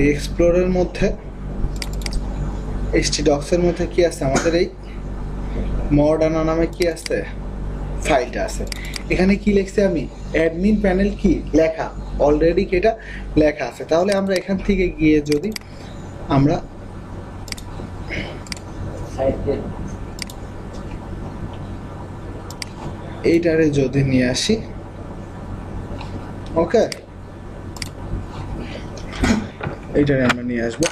এই এক্সপ্লোরের মধ্যে htdocs এর মধ্যে কি আছে, আমাদের এই মডার্না নামে কি আছে, ফাইলটা আছে। এখানে কি লিখছি আমি, অ্যাডমিন প্যানেল কি লেখা অলরেডি, এটা লেখা আছে। তাহলে আমরা এখান থেকে গিয়ে যদি আমরা এইটারে যদি নিয়ে আসি, ওকে, এইটারে আমরা নিয়ে আসবো।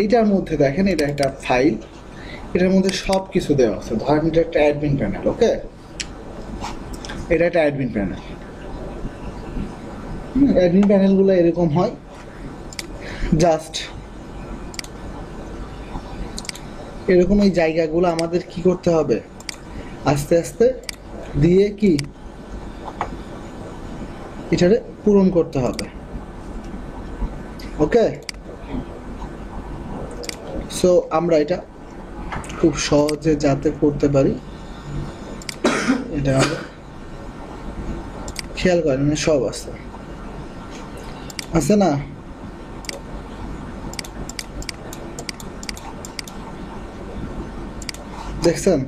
এইটার মধ্যে দেখেন এটা একটা ফাইল, এটার মধ্যে সব কিছু দেওয়া আছে। ধরেন এটা একটা অ্যাডমিন প্যানেল, ওকে, এটা একটা অ্যাডমিন প্যানেল। অ্যাডমিন প্যানেলগুলো এরকম হয়, জাস্ট এরকম। এই জায়গাগুলো আমাদের কি করতে হবে, আস্তে আস্তে দিয়ে কি এটারে পূরণ করতে হবে, ওকে। সো আমরা এটা খুব সহজে যাতে করতে পারি, এটা আমরা খেয়াল করেন, সব আছে আছে না, দেখছেন?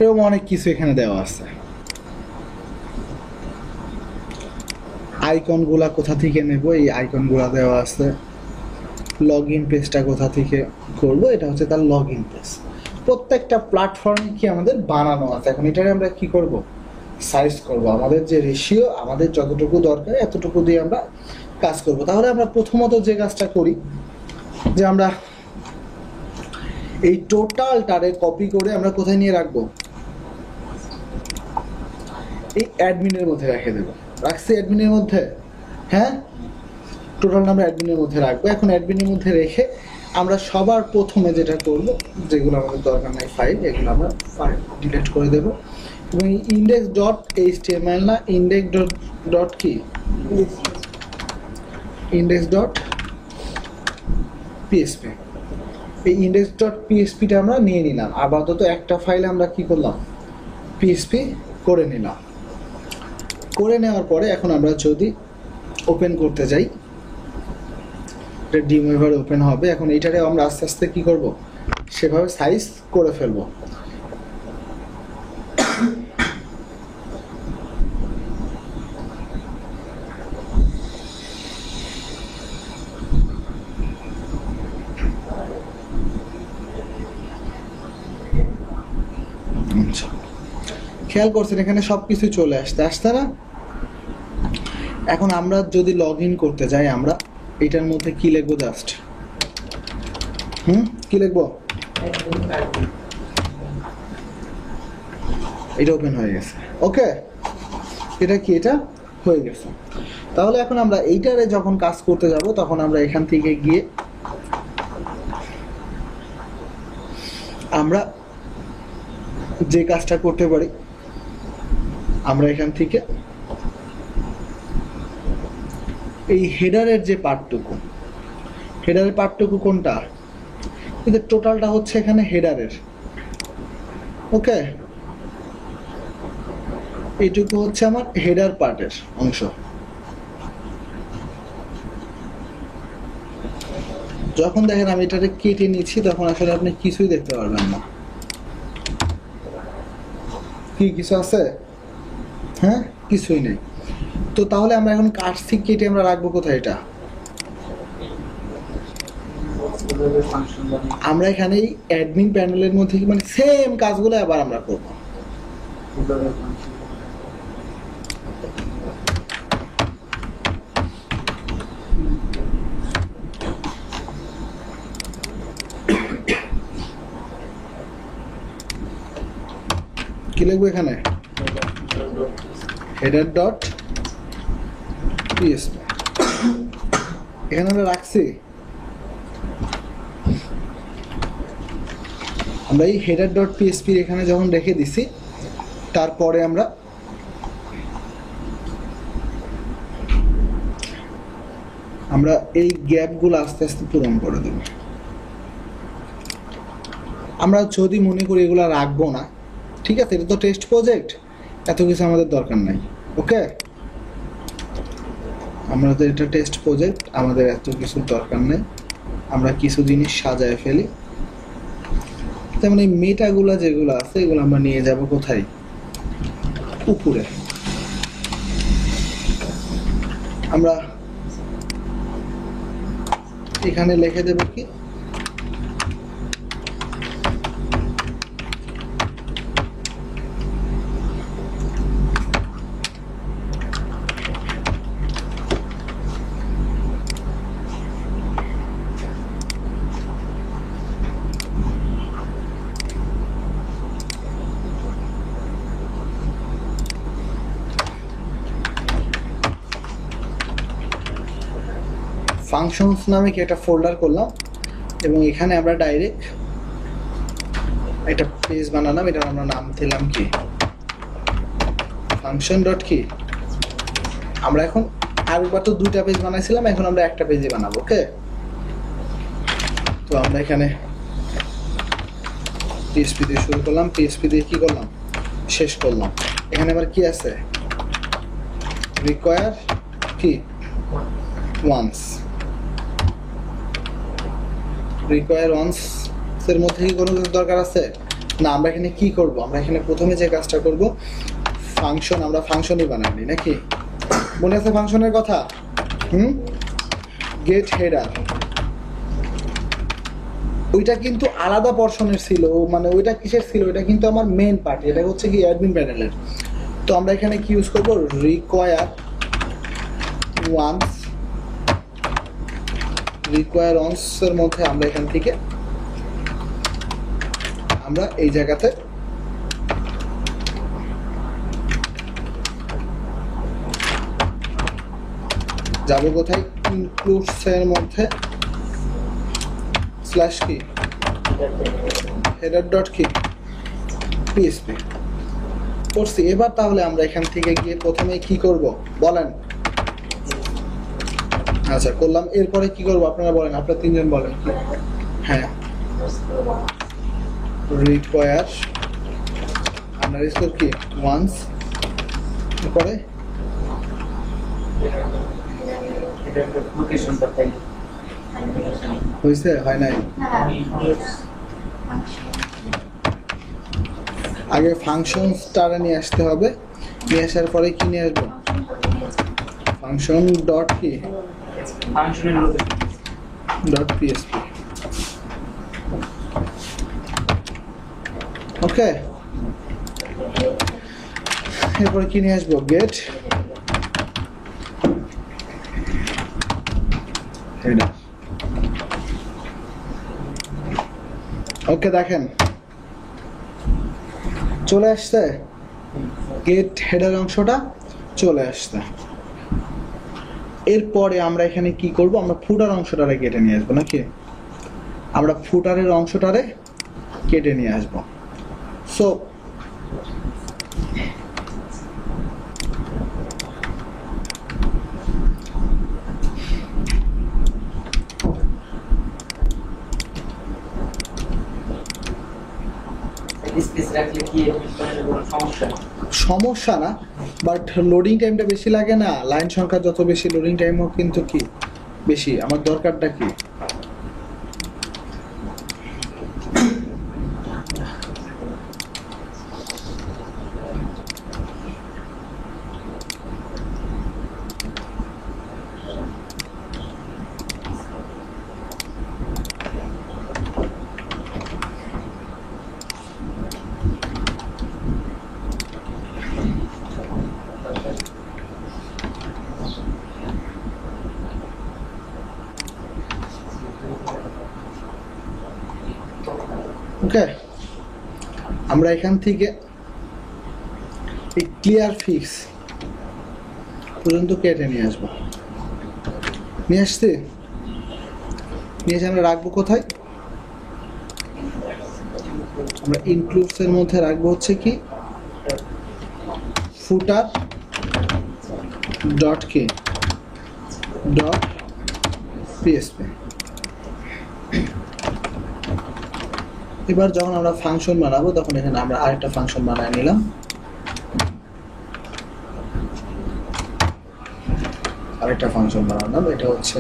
এরকম অনেক কিছু এখানে দেওয়া আছে। আইকন গুলা কোথা থেকে নেব, এই আইকন গুলা দেওয়া আছে। লগ ইন পেজটা কোথা থেকে করব, এটা হচ্ছে তার লগ ইন পেজ। প্রত্যেকটা প্ল্যাটফর্ম কি আমাদের বানানো আছে। এখন এটারে আমরা কি করব, সাইজ করব। আমাদের যে রেশিও, আমাদের যতটুকু দরকার এতটুকু দিয়ে আমরা কাজ করব। তাহলে আমরা প্রথমত যে কাজটা করি, যে আমরা এই টোটালটারে কপি করে আমরা কোথায় নিয়ে রাখবো, এই অ্যাডমিনের মধ্যে রেখে দেবো। রাখছি অ্যাডমিনের মধ্যে, হ্যাঁ, টোটাল আমরা অ্যাডমিনের মধ্যে রাখবো। এখন অ্যাডমিনের মধ্যে রেখে আমরা সবার প্রথমে যেটা করব, যেগুলো আমাদের দরকার নাই ফাইল, এগুলো আমরা ফাইল ডিলিট করে দেবো। এবং ইন্ডেক্স ডট এইচটিএমএল না, ইন্ডেক্স ডট কি, ইন্ডেক্স ডট পিএসপি। এই ইন্ডেক্স ডট পিএসপিটা আমরা নিয়ে নিলাম। আপাতত একটা ফাইলে আমরা কি করলাম, পিএসপি করে নিলাম। করে নেওয়ার পরে এখন আমরা যদি ওপেন করতে যাই, এটা ডিমোভার ওপেন হবে। এখন এইটারে আমরা আস্তে আস্তে কি করব, সেভাবে সাইজ করে ফেলবো। খেয়াল করছেন এখানে সবকিছু চলে আসতে না। এখন আমরা যদি লগ ইন করতে যাই, আমরা এটার মধ্যে কি লিখবো, জাস্ট কি লিখবো, এটা ওপেন হয়ে গেছে, ওকে। এটা কি, এটা হয়ে গেছে। তাহলে এখন আমরা এইটারে যখন কাজ করতে যাব, তখন আমরা এখান থেকে গিয়ে আমরা যে কাজটা করতে পারি, আমরা এখান থেকে এই হেডারের যে পার্টটুকু, হেডারের পার্টটুকু কোনটা, কিন্তু টোটালটা হচ্ছে এখানে হেডারের, ওকে। এইটুকু হচ্ছে আমার হেডার পার্টের অংশ। যখন দেখেন আমি এটাকে কেটে নিচ্ছি, তখন আসলে আপনি কিছুই দেখতে পারবেন না। কি কিছু আছে, হ্যাঁ, কিছুই নেই। তো তাহলে আমরা এখন কাটছি, কেটে আমরা রাখবো কোথায়, এটা আমরা এখানে অ্যাডমিন প্যানেলের মধ্যে মানে সেম কাজগুলো আবার আমরা করব। কি লিখবো এখানে, হেডার ডট পিএসপি, এখানে আমরা রাখছি। আমরা এই হেডার ডট পিএসপি এখানে যখন রেখে দিছি, তারপরে আমরা এই গ্যাপগুলো আস্তে আস্তে পূরণ করে দেব। আমরা যদি মনে করি এগুলো রাখবো না, ঠিক আছে, এটা তো টেস্ট প্রজেক্ট, এত কিছু আমাদের দরকার নাই। ওকে, আমাদের এটা টেস্ট প্রজেক্ট, আমাদের এত কিছু দরকার নেই। আমরা কিছু জিনিস সাজায় ফেলি, যেমন এই মেটাগুলা যেগুলো আছে এগুলো আমরা নিয়ে যাব কোথায়, উপরে। আমরা এখানে লিখে দেব কি, ফাংশনস নামে কি একটা ফোল্ডার করলাম এবং এখানে আমরা ডাইরেক্ট একটা পেজ বানালাম, এটা আমরা নাম দিলাম কি ফাংশন ডট কি। আমরা এখন আরেকবার তো দুইটা পেজ বানাইছিলাম, এখন আমরা একটা পেজই বানাবো। ওকে, তো আমরা এখানে পিএসপি দিয়ে শুরু করলাম, পিএসপি দিয়ে কি করলাম, শেষ করলাম। এখানে আবার কি আছে, রিকোয়ার কি ওয়ান্স, রিকোয়ার ওয়ান্স এর মধ্যে কি কোনো কিছু দরকার আছে না। আমরা এখানে কি করব, আমরা এখানে প্রথমে যে কাজটা করব, ফাংশন, আমরা ফাংশনই বানাইনি নাকি, মনে আছে ফাংশনের কথা? গেট হেডার, ওইটা কিন্তু আলাদা পর্শনের ছিল, মানে ওইটা কিসের ছিল, এটা কিন্তু আমার মেইন পার্ট, এটা হচ্ছে কি অ্যাডমিন প্যানেলের। তো আমরা এখানে কি ইউজ করব, রিকোয়ার ওয়ান্স, রিকোয়ার ওয়ান্স এর মধ্যে আমরা এখান থেকে আমরা এই জায়গাতে যাবো কোথায়, ইনক্লুডস এর মধ্যে স্ল্যাশ কি হেডার ডট কি পিএসপি করছি। এবার তাহলে আমরা এখান থেকে গিয়ে প্রথমে কি করব বলেন? আচ্ছা করলাম, এরপরে কি করব আপনারা বলেন, আপনারা তিনজন বলেন। হ্যাঁ, রিকোয়ার আন্ডারস্কোর কি ওয়ান্স, এরপরে হয়েছে, হয় নাই? আগে ফাংশন স্টারে নিয়ে আসতে হবে, নিয়ে আসার পরে কি নিয়ে আসবো, ফাংশন ডট কি ডট পিএসপি। ওকে, এরপরে কি নিয়ে আসবো, গেট হেডার। ওকে, দেখেন চলে আসছে, গেট হেডার অংশটা চলে আসছে। এরপরে আমরা এখানে কি করব, আমরা ফুটার অংশটারে কেটে নিয়ে আসবো নাকি, আমরা ফুটারের অংশটারে কেটে নিয়ে আসবো। সো সমস্যা না, বাট লোডিং টাইমটা বেশি লাগে না, লাইন সংখ্যা যত বেশি লোডিং টাইমও কিন্তু কি বেশি। আমার দরকারটা কি, ওকে, আমরা এখান থেকে এই ক্লিয়ার ফিক্স পর্যন্ত কেটে নিয়ে আসবো। নিয়ে আসছি, নিয়ে এসে আমরা রাখবো কোথায়, আমরা ইনক্লুডস এর মধ্যে রাখবো হচ্ছে কি ফুটার ডট কি ডট পিএসপি। এবার যখন আমরা ফাংশন বানাবো তখন এখানে আমরা আরেকটা ফাংশন বানায় নিলাম, আরেকটা ফাংশন বানালাম, এটা হচ্ছে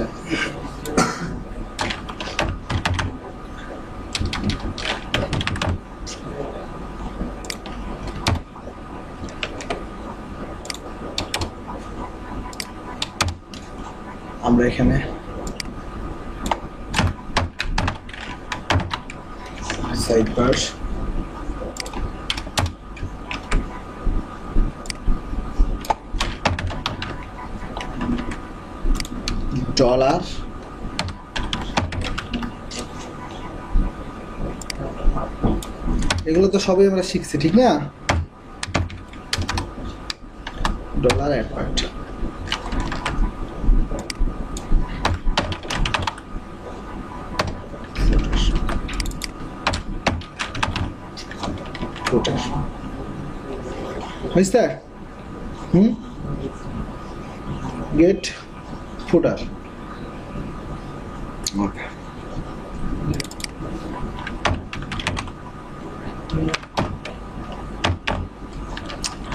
আমরা এখানে সাইডবার ডলার এগুলো তো সবই আমরা শিখছি, ঠিক না? ডলার অ্যাডভার্ট হয়েছে? গেট ফুটার। ওকে,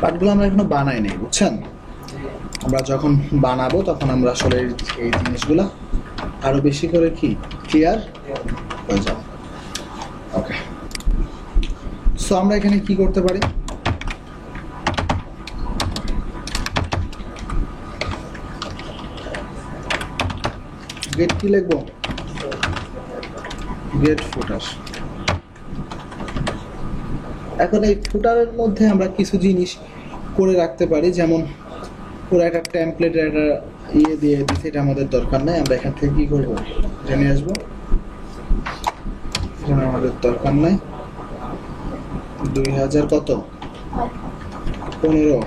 পার্টগুলো আমরা এখনো বানাই নাই, বুঝছেন? আমরা যখন বানাবো তখন আমরা আসলে এই জিনিসগুলো আরো বেশি করে কি ক্লিয়ার হয়ে যাবে। ওকে, সো আমরা এখানে কি করতে পারি? গেট কি লিখবো? গেট ফুটার। এখন এই ফুটারের মধ্যে আমরা কিছু জিনিস করে রাখতে পারি, যেমন পুরো একটা টেমপ্লেট একটা ইয়ে দিয়ে দিচ্ছি, এটা আমাদের দরকার নাই। আমরা এখান থেকে কি করবো জেনে আসবো, এটা আমাদের দরকার নাই। 2000 কত 15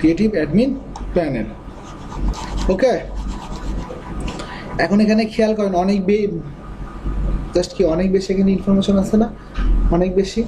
ক্রিয়েটিভ অ্যাডমিন প্যানেল। ওকে, এখন এখানে খেয়াল করেন অনেক জাস্ট কি অনেক বেশি এখানে ইনফরমেশন আছে না, অনেক বেশি।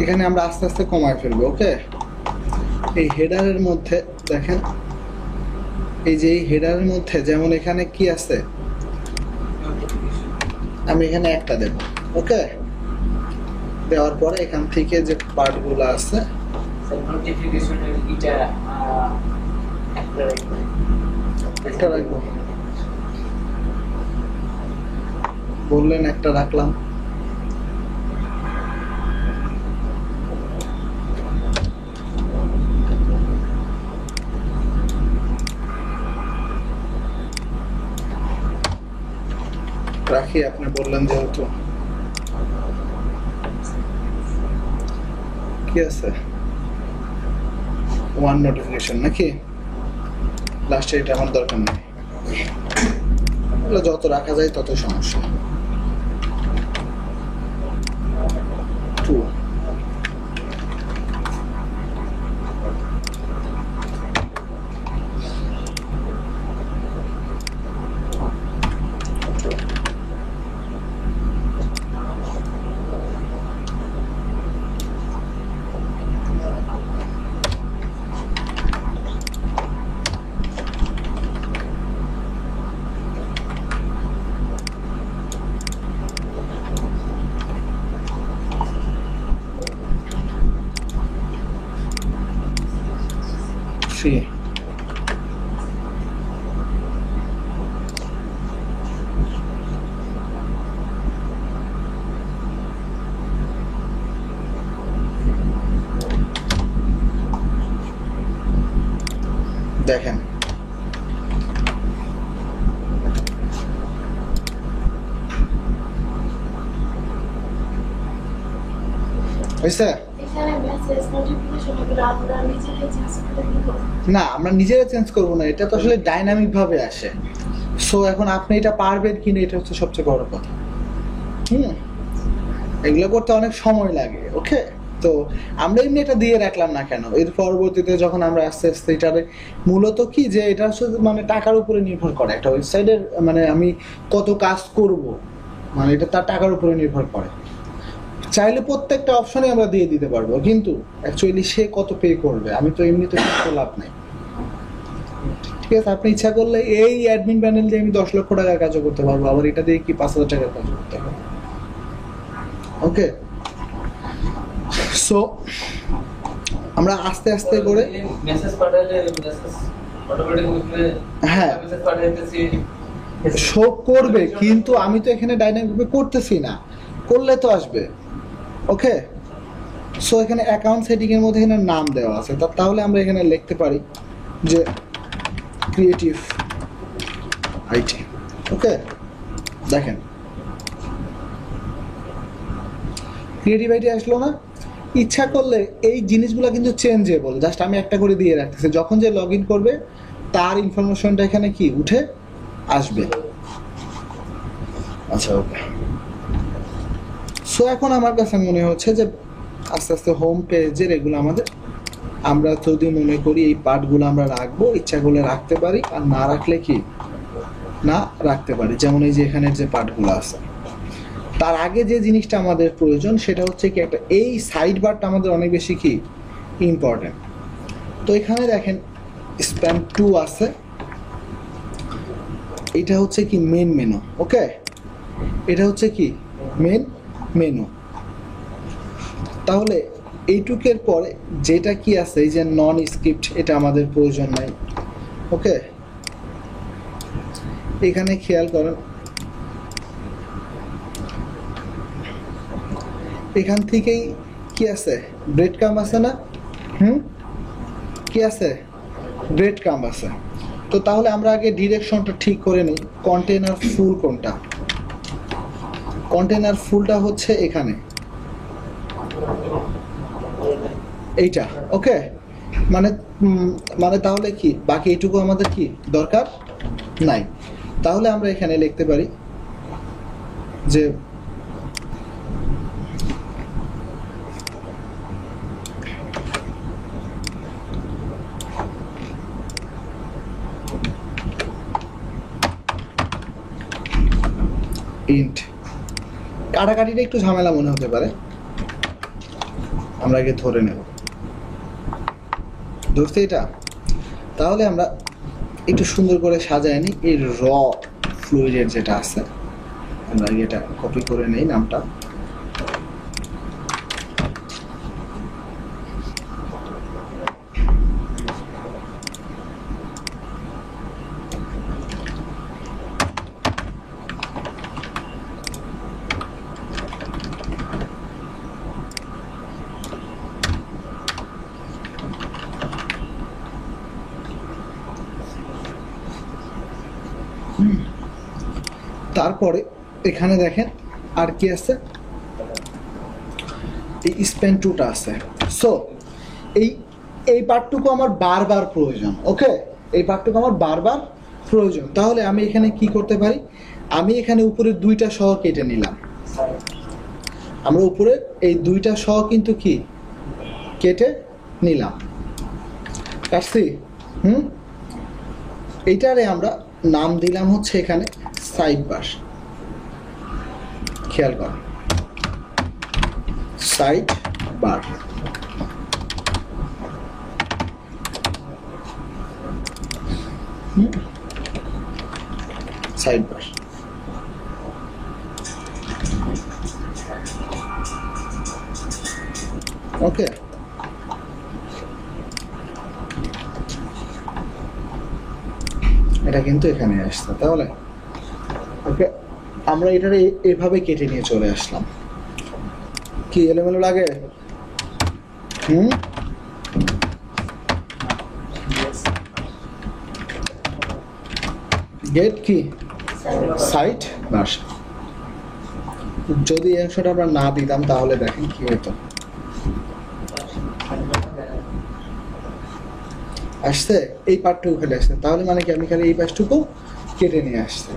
এখানে আমরা আস্তে আস্তে কমায় ফেলবো। ওকে, এই হেডারের মধ্যে দেখেন, এই যে এই হেডারের মধ্যে যেমন এখানে কি আছে, আমি এখানে একটা দেব। ওকে, দেওয়ার পরে এখান থেকে যে পার্টগুলো আছে একটা রাখবো, বললেন একটা রাখলাম। রাখি, আপনি বললেন যেহেতু। কি আছে, 1 নোটিফিকেশন নাকি লাস্টে, এটা আমার দরকার নেই। যত রাখা যায় তত সমস্যা। 2 3 দেখেন হয়েছে। এখানে না, আমরা নিজেরা চেঞ্জ করবো না, এটা তো আসলে ডাইনামিক ভাবে আসে। সো এখন আপনি এটা পারবেন কিনা, এটা হচ্ছে সবচেয়ে বড় কথা। এগুলো করতে অনেক সময় লাগে। ওকে, তো আমরা এমনি এটা দিয়ে রাখলাম না কেন, এর পরবর্তীতে যখন আমরা আস্তে আস্তে এটারে মূলত কি যে এটা শুধু মানে টাকার উপরে নির্ভর করে, একটা ওয়েবসাইটের মানে আমি কত কাজ করব, মানে এটা তার টাকার উপরে নির্ভর করে। চাইলে প্রত্যেকটা অপশনে আমরা দিয়ে দিতে পারবো, কিন্তু অ্যাকচুয়ালি সে কত পে করবে, আমি তো এমনিতে কিছু লাভ নাই। ঠিক আছে, আপনি ইচ্ছা করলে এই অ্যাডমিন প্যানেল দিয়ে আমি 10 লক্ষ টাকার কাজও করতে পারবো, আবার এটা দিয়ে কি 5,000 টাকার কাজ করতে পারবো। ওকে, সো আমরা আস্তে আস্তে করে মেসেজ পাঠালে অটোমেটিক্যালি হ্যাঁ মেসেজ পাঠাইতেছি শো করবে, কিন্তু আমি তো এখানে ডাইনামিক করতেছি না, করলে তো আসবে। ওকে, সো এখানে অ্যাকাউন্ট সেটিং এর মধ্যে এখানে নাম দেওয়া আছে, তাহলে আমরা এখানে লিখতে পারি যে ক্রিয়েটিভ আইটি। ওকে, দেখেন ক্রিয়েটিভ আইটি আসলো না। ইচ্ছা করলে এই জিনিসগুলো কিন্তু চেঞ্জেবল, জাস্ট আমি একটা করে দিয়ে রাখতেছি, যখন যে লগ ইন করবে তার ইনফরমেশনটা এখানে কি উঠে আসবে। আচ্ছা, ওকে, সো এখন আমার কাছে মনে হচ্ছে যে আস্তে আস্তে হোম পেজের এগুলো আমাদের, আমরা যদি মনে করি এই পার্টগুলো আমরা রাখবো, ইচ্ছা করলে রাখতে পারি, আর না রাখলে কি না রাখতে পারি। যেমন এই যে এখানের যে পার্টগুলো আছে, তার আগে যে জিনিসটা আমাদের প্রয়োজন সেটা হচ্ছে কি একটা এই সাইড বারটা আমাদের অনেক বেশি কি ইম্পর্টেন্ট। তো এখানে দেখেন স্প্যান 2 আছে, এটা হচ্ছে কি মেন মেনু। ওকে, এটা হচ্ছে কি মেন মেনু। তাহলে এইটুকের পরে যেটা কি আছে এই যে নন স্ক্রিপ্ট, এটা আমাদের প্রয়োজন নাই। ওকে, এখানে খেয়াল করেন এখান থেকেই কি আছে ব্রেড কাম আছে না, কি আছে ব্রেড কাম আছে। তো তাহলে আমরা আগে ডিরেকশনটা ঠিক করে নিই, কন্টেনার ফুল কোনটা, কন্টেনার ফুলটা হচ্ছে এখানে এইটা। ওকে, মানে মানে তাহলে কি বাকি এইটুকু আমাদের কি দরকার নাই। তাহলে আমরা এখানে লিখতে পারি যে ইন্ট, কাটাকাটিটা একটু ঝামেলা মনে হতে পারে, আমরা আগে ধরে নেব, ধরতে এটা। তাহলে আমরা একটু সুন্দর করে সাজায় নিই এই র ফ্লুইডের যেটা আছে, আমরা এটা কপি করে নেই নামটা। তারপরে এখানে দেখেন আর কি আছে, এই স্প্যান 2টা আছে। সো এই পার্টটুকু আমার বারবার প্রয়োজন। ওকে, এই পার্টটুকু আমার বারবার প্রয়োজন। তাহলে আমি এখানে কি করতে পারি, আমি এখানে উপরে 2টা সহ কেটে নিলাম, আমরা উপরে এই 2টা সহ কিন্তু কি কেটে নিলাম, কাটছি। এইটারে আমরা নাম দিলাম হচ্ছে এখানে সাইড বার। খেয়াল কর, সাইড বার। Side bar. ওকে, এটা কিন্তু এখানে আসছে। তাহলে ওকে, আমরা এটারে এভাবে কেটে নিয়ে চলে আসলাম। কি এলোমেলো লাগে? গেট কি সাইট বাস। যদি এই অংশটা আমরা না দিতাম তাহলে দেখেন কি হতো, আসছে, এই পার্টটুকু খালি আসছে, তাহলে মানে কি আমি খালি এই পাশটুকু কেটে নিয়ে আসছি,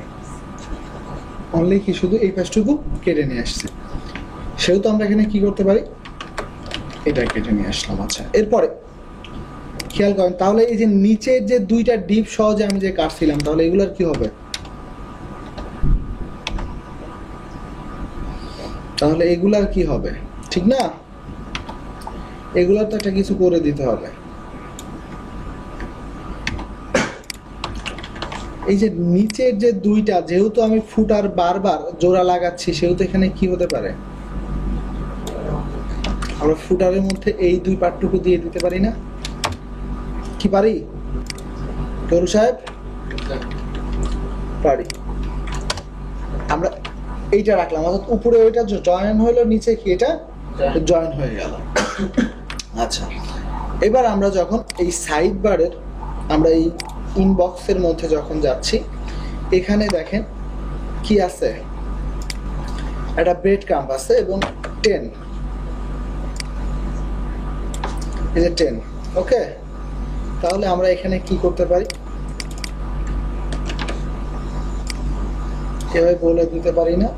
অনলি কি শুধু এই পাশটুকু কেটে নিয়ে আসছি, সেহেতু আমরা এখানে কি করতে পারি, এটা কেটে নিয়ে আসলাম। আচ্ছা, এরপরে খেয়াল করেন, তাহলে এই যে নিচের যে দুইটা ডিপ সহজে আমি যে কাটছিলাম, তাহলে এগুলোর কি হবে, তাহলে এগুলার কি হবে, ঠিক না, এগুলার তো একটা কিছু করে দিতে হবে। এই যে নিচের যে দুইটা, যেহেতু আমি ফুটার বারবার জোড়া লাগাচ্ছি, সেহেতু এখানে কি হতে পারে, আমরা ফুটারের মধ্যে এই দুই পার্টটুকু দিয়ে দিতে পারি না, কি পারি তরু সাহেব, পারি। আমরা এইটা রাখলাম, অর্থাৎ উপরে ওইটা জয়েন হলো, নিচে কি এটা জয়েন হয়ে গেল। আচ্ছা, এবার আমরা যখন এই সাইড বারের, আমরা এই ইনবক্সের মধ্যে যখন যাচ্ছি, এখানে দেখেন কি আছে, একটা ব্রেড ক্রাম্ব আছে এবং 10, এই যে 10, ওকে। তাহলে আমরা এখানে কি করতে পারি, এভাবে বলে দিতে পারি না,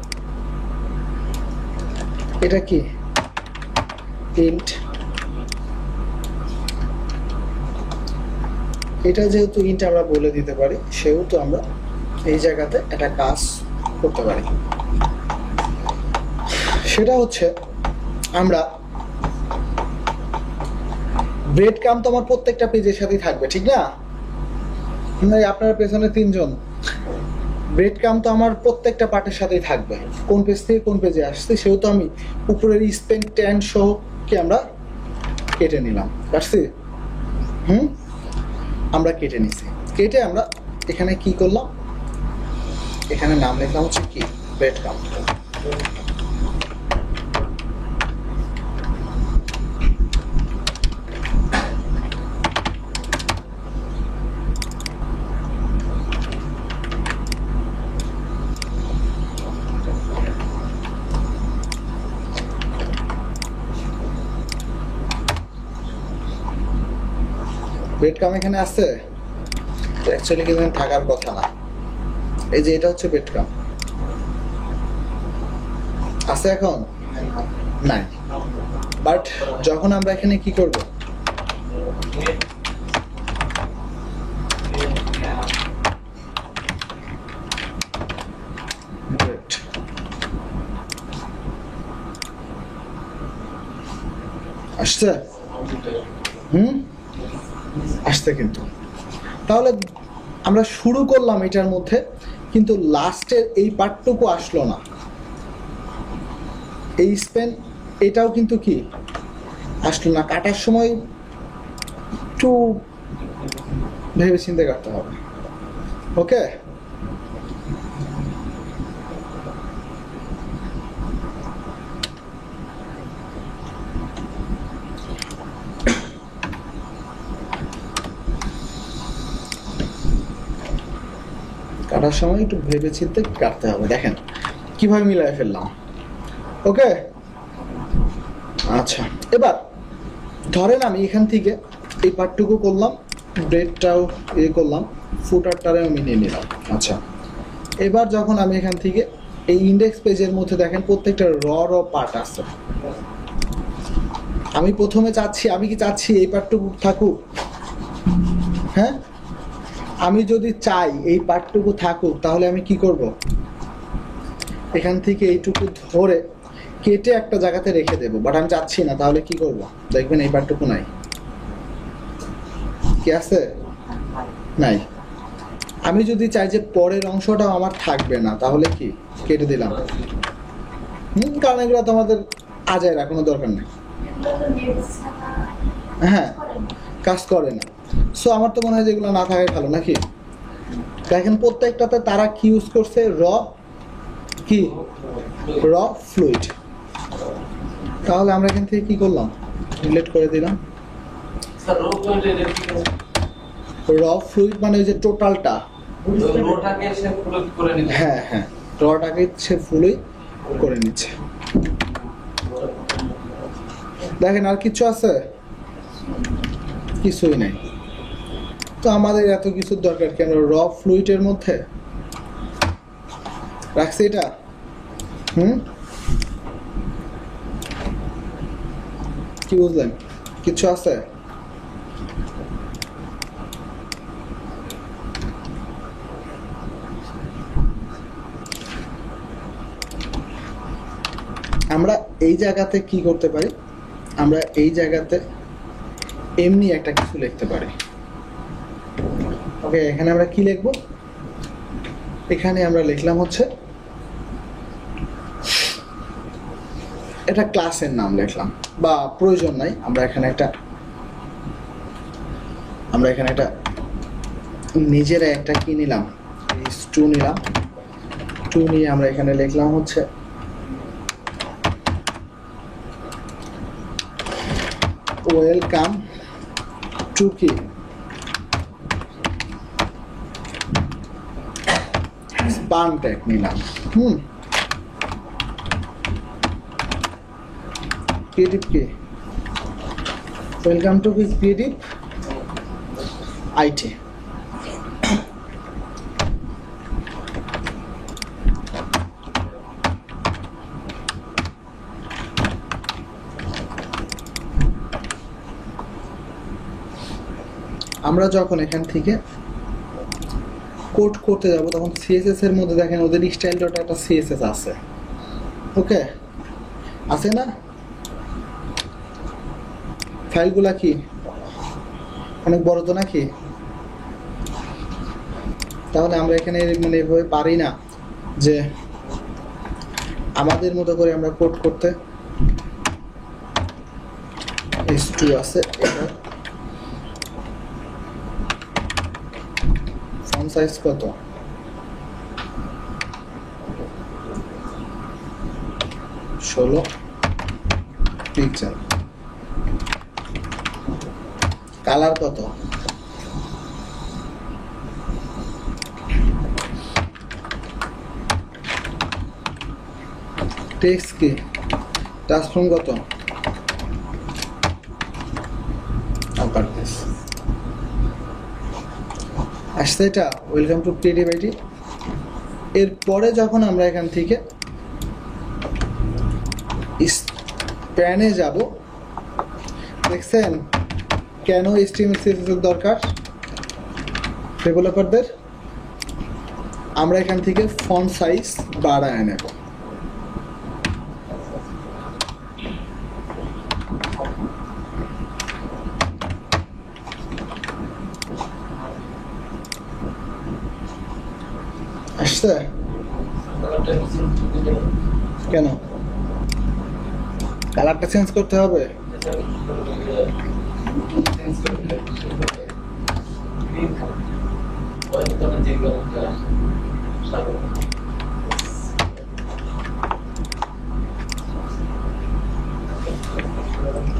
এটা কি ইন্ট, এটা যেহেতু ইন্ট আমরা বলে দিতে পারি, সেহেতু আমরা এই জায়গাতে একটা কাজ করতে পারি, সেটা হচ্ছে আমরা ব্রেড ক্রাম্ব তো আমার প্রত্যেকটা পেজের সাথেই থাকবে, ঠিক না, আপনার পেছনে 3 জন, ব্রেড ক্রাম্ব তো আমার প্রত্যেকটা পার্টের সাথেই থাকবে, কোন পেজ থেকে কোন পেজে আসছে, সেহেতু আমি উপরের স্পেন 10 সহ কি আমরা কেটে নিলাম, পারছি, আমরা কেটে নিছি, কেটে আমরা এখানে কি করলাম, এখানে নাম লিখলাম হচ্ছে কি ব্রেড ক্রাম্ব। ব্রেড ক্রাম্ব এখানে আছে, অ্যাকচুয়ালি কিন্তু থাকার কথা না, এই যে এটা হচ্ছে ব্রেড ক্রাম্ব, আছে এখন নাই, বাট যখন আমরা এখানে কি করব, আসছে, আসছে, কিন্তু তাহলে আমরা শুরু করলাম এটার মধ্যে, কিন্তু লাস্টের এই পার্টটুকু আসলো না, এই স্পেন এটাও কিন্তু কি আসলো না, কাটার সময় একটু ভেবে চিন্তে কাটতে হবে, ওকে। কাটার সময় একটু ভেবে চিন্তে কাটতে হবে, দেখেন কিভাবে মিলাই ফেললাম, ওকে। আচ্ছা, এবার ধরেন আমি এখান থেকে এই পার্টটুকু করলাম, ব্রেডটাও করলাম, ফুটারটারে আমি নিয়ে নিলাম। আচ্ছা, এবার যখন আমি এখান থেকে এই ইন্ডেক্স পেজের মধ্যে দেখেন প্রত্যেকটা র পার্ট আছে, আমি প্রথমে চাচ্ছি, আমি কি চাচ্ছি এই পার্টটুকু থাকুক, হ্যাঁ, আমি যদি চাই এই পার্টটুকু থাকুক, তাহলে আমি কি করব, এখান থেকে এইটুকু ধরে কেটে একটা জায়গাতে রেখে দেবো, বাট আমি চাচ্ছি না, তাহলে কি করব, দেখবেন এই পার্টটুকু নাই, কি আছে, নাই। আমি যদি চাই যে পরের অংশটাও আমার থাকবে না, তাহলে কি কেটে দিলাম, কারণ এগুলো তো আমাদের আজায় রাখানো দরকার নেই, হ্যাঁ, কাজ করে না। সো আমার তো মনে হয় যে এগুলো না থাকাই ভালো, নাকি? দেখেন প্রত্যেকটাতে তারা কি ইউজ করছে, কি র ফ্লুইড। তাহলে আমরা এখান থেকে কি করলাম, ডিলিট করে দিলাম। র ফ্লুইড মানে ওই যে টোটালটা, হ্যাঁ হ্যাঁ, রটাকে সে ফুলই করে নিচ্ছে। দেখেন আর কিছু আছে, কিছুই নাই। তো আমাদের এত কিছুর দরকার কেন? র ফ্লুইডের মধ্যে রাখছি এটা। কি বুঝলেন? কিছু আছে? আমরা এই জায়গাতে কি করতে পারি? আমরা এই জায়গাতে এমনি একটা কিছু লিখতে পারি। ওকে, এখানে আমরা কি লিখবো? এখানে আমরা লিখলাম হচ্ছে এটা ক্লাসের নাম লিখলাম, বা প্রয়োজন নাই। আমরা এখানে একটা নিজেরা একটা কি নিলাম, টু নিলাম। টু নিয়ে আমরা এখানে লিখলাম হচ্ছে ওয়েলকাম টু কি স্পানটেক নিলাম। ক্রিয়েটিভ কি? ওয়েলকাম টু কি ক্রিয়েটিভ আইটি। আমরা যখন এখান থেকে কোড করতে যাব তখন সিএসএস এর মধ্যে দেখেন ওদের স্টাইল ডট একটা সিএসএস আছে। ওকে, আছে না? ফাইলগুলা কি অনেক বড় তো নাকি? তাহলে আমরা এখানে মানে এভাবে পারি না যে আমাদের মতো করে আমরা কোড করতে। S2 আছে, এটা ফন্ট সাইজ কত? 16 পিক্সেল। কালার কত? টেক্সট কি? ট্রান্সফর্ম কত? আসছে এটা ওয়েলকাম টু ক্রিয়েটিভ আইটি। এরপরে যখন আমরা এখান থেকে স্প্যানে যাব, দেখছেন কেন HTML CSS এর দরকার ডেভেলপারদের? আমরা এখান থেকে ফন্ট সাইজ বাড়ায় নেব। আসছে কেন? কালারটা চেঞ্জ করতে হবে।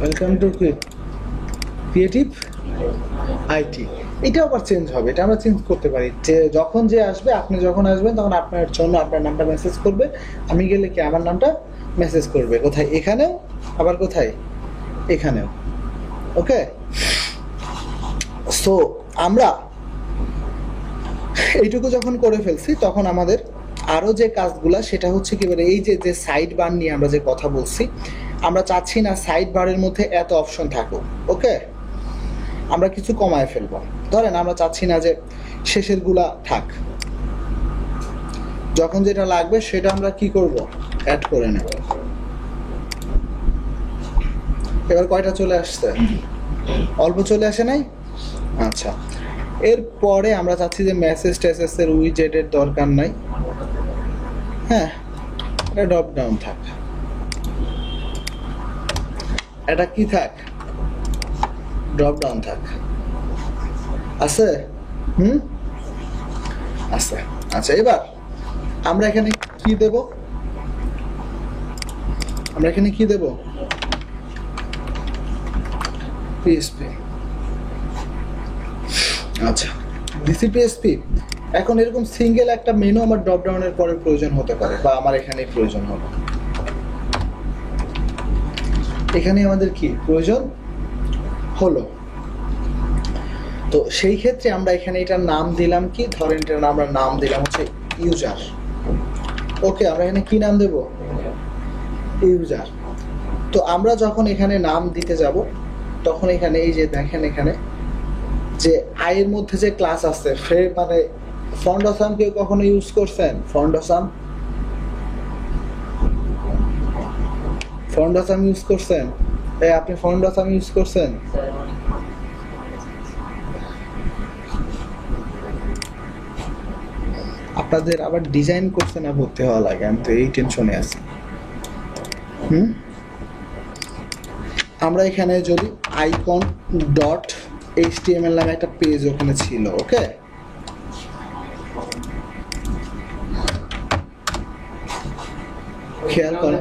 Welcome to creative IT. এটা আবার চেঞ্জ হবে, এটা আমরা চেঞ্জ করতে পারি যে যখন যে আসবে, আপনি যখন আসবেন তখন আপনার জন্য আপনার নামটা মেসেজ করবে, আমি গেলে কি আমার নামটা মেসেজ করবে। কোথায়? এখানেও, আবার কোথায়? এখানেও। ওকে, সো আমরা এইটুকু যখন করে ফেলছি তখন আমাদের আরো যে কাজগুলা সেটা হচ্ছে কি বলে, এই যে যে সাইড বার নিয়ে আমরা যে কথা বলছি, আমরা চাচ্ছি না সাইড বারের মধ্যে এত অপশন থাকুক। ওকে, আমরা কিছু কমায় ফেলবো। ধরেন আমরা চাচ্ছি না যে শেষের গুলা থাক, যখন যেটা লাগবে সেটা আমরা কি করব, অ্যাড করে নেব। এবার কয়টা চলে আসছে? অল্প চলে আসে নাই? আচ্ছা, এরপরে আমরা চাচ্ছি যে মেসেজ টেসেস এর উইজেটের দরকার নাই। হ্যাঁ, এটা ড্রপ ডাউন থাক। এটা কি থাক? ড্রপ ডাউন থাক। আছে? আছে। আচ্ছা, এবার আমরা এখানে কি দেব? আমরা এখানে কি দেব? পিএসপি। আচ্ছা, ডিসি পিএসপি। এখন এরকম সিঙ্গেল একটা মেনু আমার ড্রপ ডাউনের পরে প্রয়োজন হতে পারে, বা আমার এখানে প্রয়োজন হবে। এখানে আমাদের কি প্রয়োজন? হলো। তো সেই ক্ষেত্রে আমরা এখানে এটার নাম দিলাম কি, ধরেন এটার আমরা নাম দিলাম হচ্ছে ইউজার। ওকে, আমরা এখানে কি নাম দেব? ইউজার। তো আমরা যখন এখানে নাম দিতে যাব তখন এখানে এই যে দেখেন এখানে যে এর মধ্যে যে ক্লাস আছে মানে ফন্ট আসাম কেউ কখনো ইউজ করছেন? ফন্ট আসাম ইউজ করছেন? আপনি ফন্ট আসাম ইউজ করছেন? আপনাদের আবার ডিজাইন করছে না ভর্তি হওয়া লাগে, আমি তো এই টেনশনে আছি। আমরা এখানে যদি আইকন ডট এইচটিএমএল নামে একটা পেজ ওখানে ছিল, ওকে, খেয়াল করেন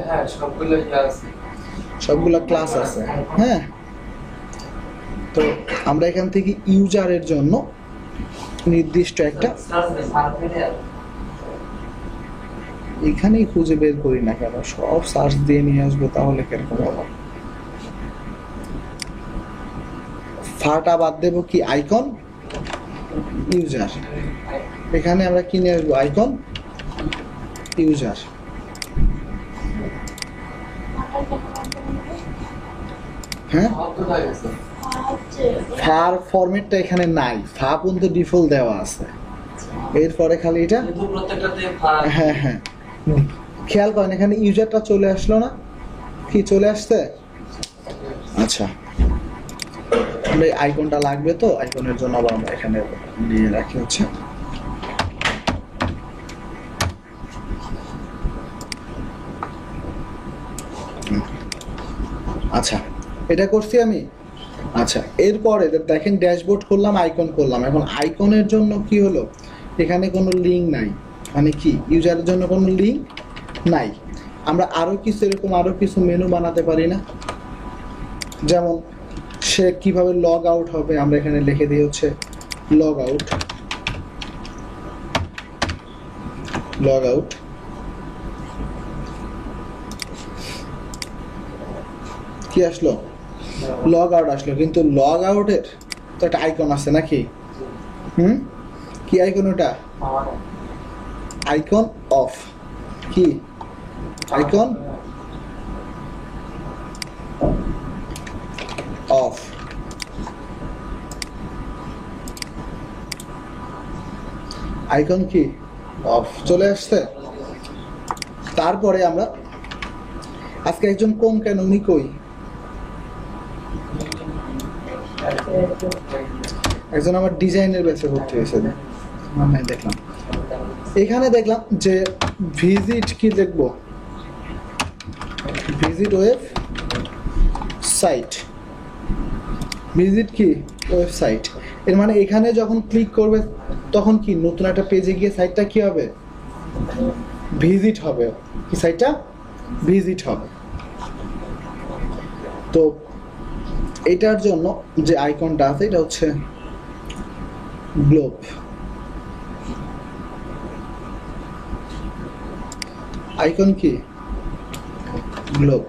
সবগুলা ক্লাস আছে। হ্যাঁ, তো আমরা এখান থেকে ইউজারের জন্য নির্দিষ্ট একটা এখানেই খুঁজে বের করি না কেন, সব সার্চ দিয়ে নিয়ে আসবো তাহলে কিরকম হবে? ফাটা বাদ দেবো কি আইকন ইউজার, এখানে আমরা কি নিয়ে আসবো? Icon user. হ্যাঁ, ফার ফরম্যাটটা এখানে নাই, ফা পর্যন্ত ডিফল্ট দেওয়া আছে, এরপরে খালি এটা। হ্যাঁ হ্যাঁ, খেয়াল করেন এখানে ইউজারটা চলে আসলো না? কি চলে আসছে? আচ্ছা, এই আইকনটা লাগবে, তো আইকনের জন্য আবার আমরা এখানে নিয়ে রাখি হচ্ছে আচ্ছা, এটা করছি আমি। আচ্ছা, এরপরে দেখেন ড্যাশবোর্ড করলাম, আইকন করলাম। এখন আইকনের জন্য কি হলো? এখানে কোনো লিঙ্ক নাই, মানে কি ইউজারের জন্য কোনো লিঙ্ক নাই। আমরা আরো কিছু এরকম আরো কিছু মেনু বানাতে পারি না? যেমন সে কিভাবে লগ আউট হবে, আমরা এখানে লিখে দিই হচ্ছে লগ আউট। লগ আউট কি আসলো? লগ আউট আসলো, কিন্তু লগ আউটের তো একটা আইকন আছে নাকি? কি আইকন ওটা? Icon of. কি আইকন অফ? আইকন কি অফ চলে আসছে। তারপরে আমরা আজকে একজন কম কেন, উনি কই? একজন আমার ডিজাইনের ব্যাচে ভর্তি হয়েছে, দেখলাম এখানে দেখলাম যে ভিজিট কি দেখবো, ভিজিট ওয়েব সাইট। ভিজিট কি ওয়েবসাইট, এর মানে এখানে যখন ক্লিক করবে তখন কি নতুন একটা পেজে গিয়ে সাইটটা কি হবে? ভিজিট হবে। কি সাইটটা ভিজিট হবে। তো এটার জন্য যে আইকনটা আছে এটা হচ্ছে গ্লোব। আইকন কি গ্লোব।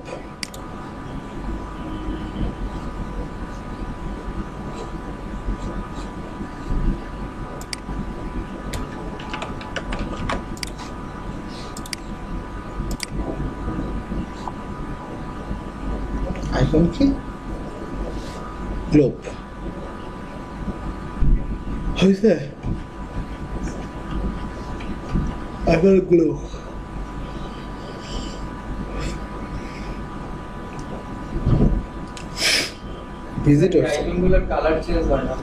আইকন কি গ্লোব হয়েছে। আইকন গ্লোব ভিজিট আইকনগুলোর কালার চেঞ্জ হয় না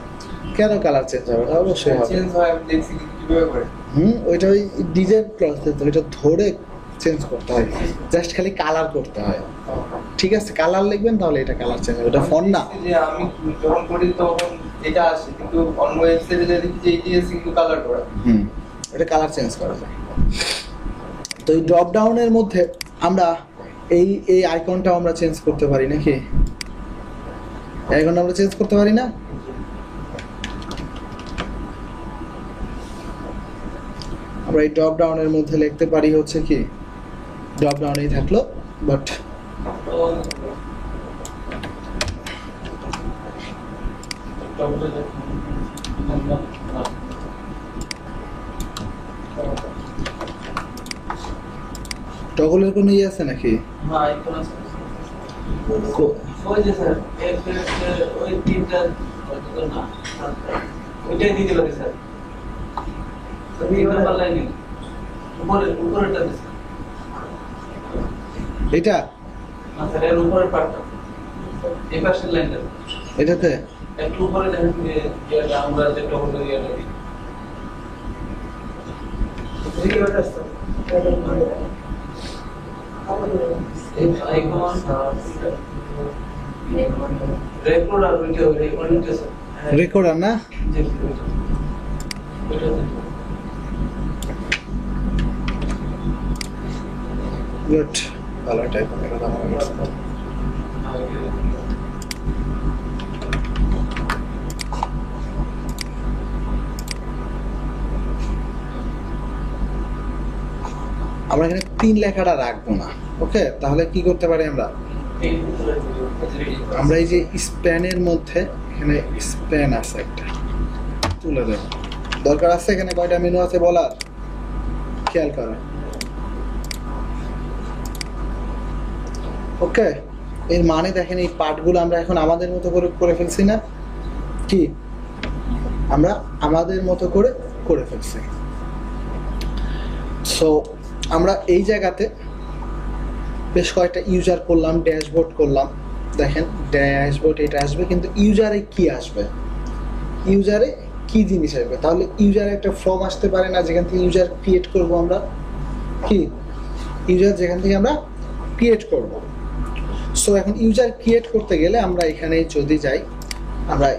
কেন? কালার চেঞ্জ হবে, অবশ্যই হবে। চেঞ্জ হয়, আমি দেখছি কিভাবে করে। ওইটা ওই ডিজাইন প্রসেস, ওইটা ধরে চেঞ্জ করতে হয়, জাস্ট খালি কালার করতে হয়। ঠিক আছে, কালার লিখবেন তাহলে এটা কালার চেঞ্জ হবে, এটা ফন্ট না। যে আমি যখন করি তখন এটা আসে, কিন্তু অন্য ওয়েবসাইটে যদি দেখি যে এইটি আছে কিন্তু কালার করা। এটা কালার চেঞ্জ করা যায়। তো এই ড্রপ ডাউনের মধ্যে আমরা এই এই আইকনটাও আমরা চেঞ্জ করতে পারি নাকি? আইকনটা আমরা চেঞ্জ করতে পারি না? আমরা এই ড্রপ ডাউনের মধ্যে লিখতে পারি হচ্ছে কি, ড্রপ ডাউনেই থাকলো, বাট টগলের কোনো ইয়ে আছে নাকি? হ্যাঁ এখন আছে ওই যে স্যার ওই তিনটা না ওইটাই দিতে পারি স্যার তিন নাম্বার লাইনে উপরেরটা দিছে এটা না স্যার এর উপরের পার্টটা এই পাশের লাইনটা এটাতে একটু উপরে দেখেন যে আমরা যে টগলের ইয়েটা দিই এদিকে ওটা আছে এই আইকন রেকর্ড আর ভিডিও রেকর্ডিং স্যার রেকর্ডার না? জি ওইটা গুড, ভালো টাইপ করে দাও আমার কাছে। আমরা এখানে 3 লেখাটা রাখবো না, ওকে? তাহলে কি করতে পারি আমরা? আমরা এই যে স্প্যানের মধ্যে এখানে স্প্যান আছে একটা, তুলে দেব। দরকার আছে এখানে কয়টা মেনু আছে বলার, খেয়াল করো। ওকে, এর মানে দেখেন এই পার্টগুলো আমরা এখন আমাদের মতো করে করে ফেলছি না কি? আমরা আমাদের মতো করে করে ফেলছি। সো আমরা এই জায়গাতে বেশ কয়েকটা ইউজার করলাম, ড্যাশবোর্ড করলাম। দেখেন ড্যাশবোর্ড এটা আসবে, কিন্তু ইউজারে কি আসবে? ইউজারে কি জিনিস আসবে? তাহলে ইউজারে একটা ফর্ম আসতে পারে না, যেখান থেকে ইউজার ক্রিয়েট করব আমরা? কি ইউজার যেখান থেকে আমরা ক্রিয়েট করব। সো এখন ইউজার ক্রিয়েট করতে গেলে আমরা এখানে যদি যাই, আমরা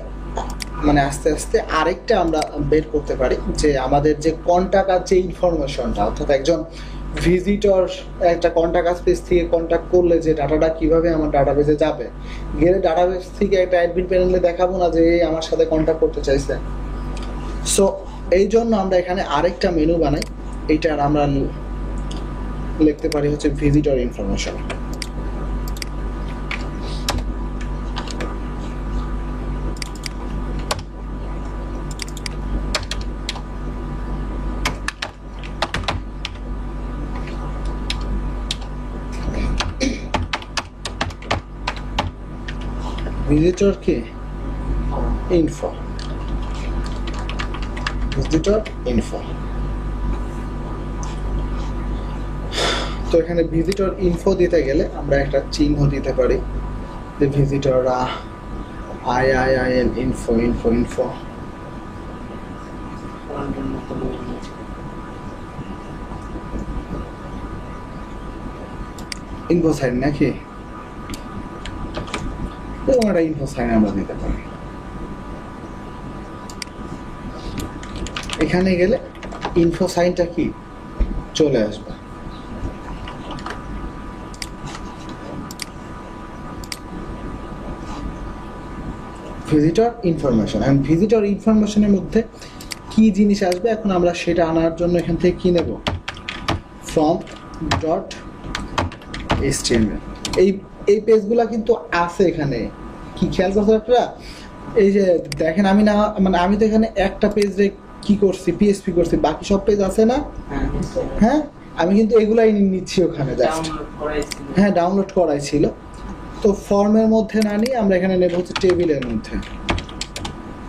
মানে আস্তে আস্তে আরেকটা আমরা বের করতে পারি যে আমাদের যে কন্টাক্ট আর যে ইনফরমেশনটা, অর্থাৎ একজন ভিজিটর একটা কন্টাক্ট পেজ থেকে কন্টাক্ট করলে যে ডাটাটা কিভাবে আমার ডাটাবেসে যাবে, গেলে ডাটাবেস থেকে একটা অ্যাডমিন প্যানেলে দেখাবো না যে এই আমার সাথে কন্টাক্ট করতে চাইছে। সো এই জন্য আমরা এখানে আরেকটা মেনু বানাই, এইটার আমরা লিখতে পারি হচ্ছে ভিজিটর ইনফরমেশন। ভিজিটর কি ইনফো, ভিজিটর ইনফো। তো এখানে ভিজিটর ইনফো দিতে গেলে আমরা একটা চিহ্ন দিতে পারি যে visitor IIIN info info info. Info sign নাকি, এবং একটা ইনফো সাইন আমরা দিতে পারি। এখানে গেলে ইনফো সাইনটা কি চলে আসবে। ভিজিটর ইনফরমেশন, এন্ড ভিজিটর ইনফরমেশনের মধ্যে কি জিনিস আসবে এখন আমরা সেটা আনার জন্য এখান থেকে কি নেব, ফ্রম ডট HTML। এই পেজগুলা কিন্তু আছে এখানে, কি খেয়াল করতে আপনারা? এই যে দেখেন আমি না মানে আমি তো এখানে একটা পেজে কি করছি, PHP করছি, বাকি সব পেজ আছে না? হ্যাঁ, আমি কিন্তু এগুলাই নিচ্ছি ওখানে জাস্ট। হ্যাঁ, ডাউনলোড করাই ছিল। তো ফর্মের মধ্যে না নিয়ে আমরা এখানে নেব হচ্ছে টেবিলের মধ্যে।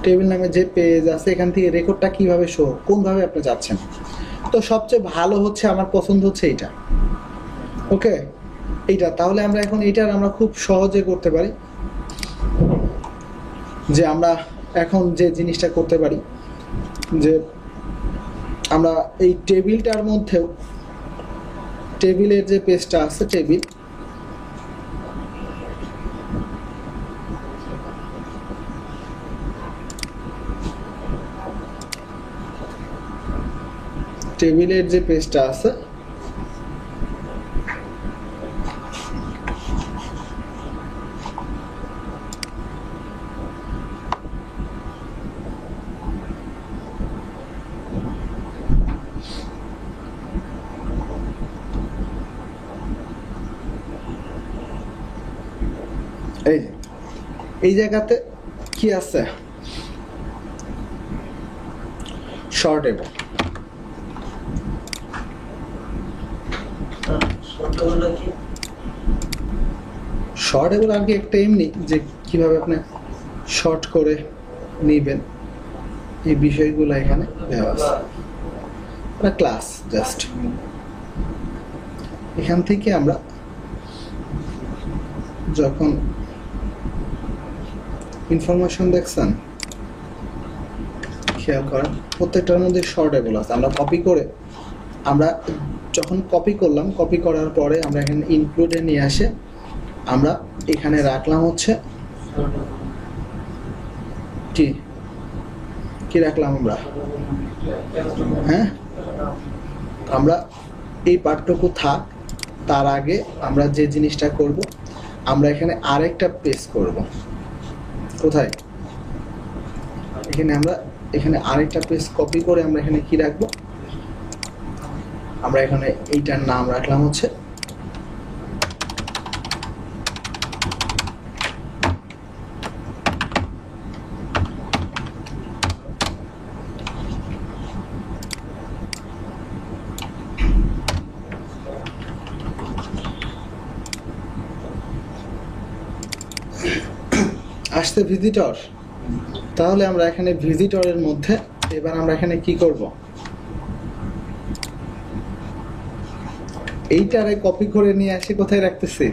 টেবিল নামে যে পেজ আছে এখান থেকে রেকর্ডটা কিভাবে শো, কোনভাবে আপনি যাচ্ছেন। তো সবচেয়ে ভালো হচ্ছে আমার পছন্দ হচ্ছে এইটা, ওকে এইটা। তাহলে আমরা এখন এইটার আমরা খুব সহজে করতে পারি যে আমরা এখন যে জিনিসটা করতে পারি যে আমরা এই টেবিলটার মধ্যেও টেবিলের যে পেজটা আছে টেবিলের যে পেজটা আছে এই জায়গাতে কি আছে, শর্টেবল। শর্টেবল আর কি একটা এমনি যে কিভাবে আপনি শর্ট করে নেবেন এই বিষয়গুলো এখানে দেওয়া আছে। ক্লাস জাস্ট এখান থেকে আমরা যখন ইনফরমেশন দেখছেন খেয়াল করেন প্রত্যেকটার মধ্যে শর্টেবল আছে। আমরা কপি করে আমরা যখন কপি করলাম, কপি করার পরে আমরা এখানে ইনক্লুডে নিয়ে আসে আমরা এখানে রাখলাম হচ্ছে কি কি রাখলাম আমরা, হ্যাঁ আমরা এই পার্টটুকু থাক, তার আগে আমরা যে জিনিসটা করব আমরা এখানে আরেকটা পেজ করব। কোথায়? এখানে আমরা এখানে আরেকটা পেজ কপি করে আমরা এখানে কি রাখবো, আমরা এখানে এইটার নাম রাখলাম হচ্ছে আসছে ভিজিটর। তাহলে আমরা এখানে ভিজিটরের মধ্যে এবার আমরা এখানে কি করব, এইটারে কপি করে নিয়ে আসি কোথায় রাখতেছি,